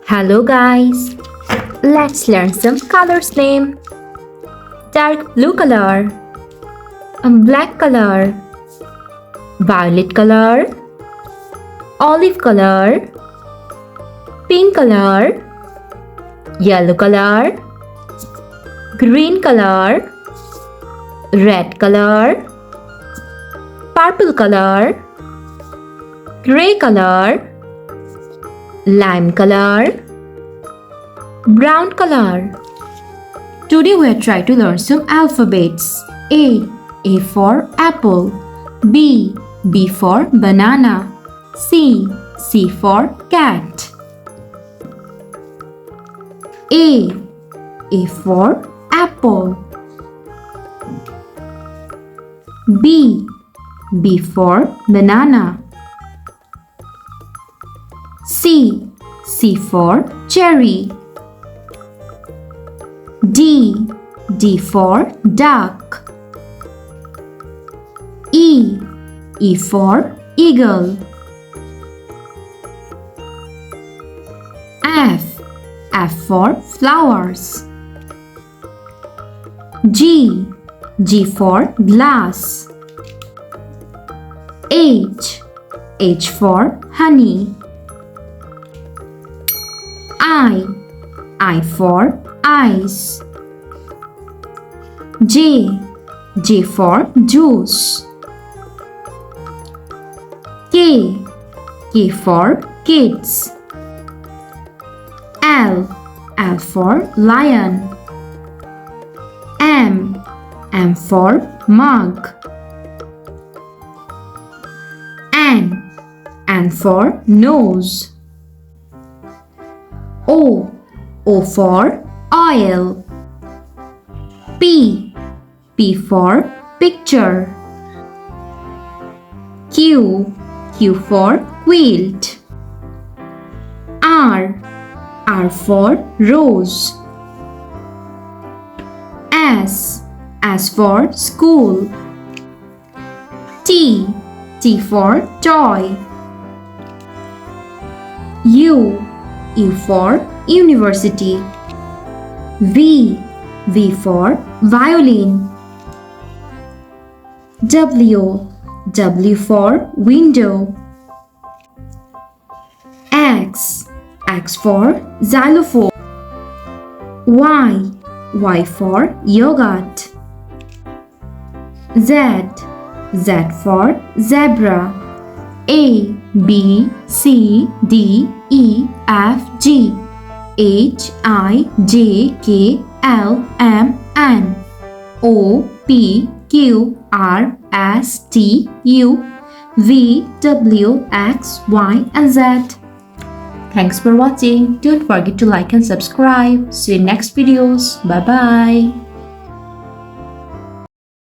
Hello guys, let's learn some colors name. Dark blue color, black color, violet color, olive color, pink color, yellow color, green color, red color, purple color, gray color, lime color, brown color. Today we are trying to learn some alphabets. A for apple. B for banana. C for cat. A for apple. B for banana. C for cherry. D for duck. E for eagle. F for flowers. G for glass. H for honey. I for eyes. J for juice. K for kids. L for lion. M for mug. N for nose. O for oil. P for picture. Q for quilt. R for rose. S for school. T for toy. U for university. V for violin. W for window. X for xylophone. Y for yogurt. Z for zebra. A B C D E F G H I J K L M N O P Q R S T U V W X Y and Z. Thanks for watching. Don't forget to like and subscribe. See you in next videos. Bye bye.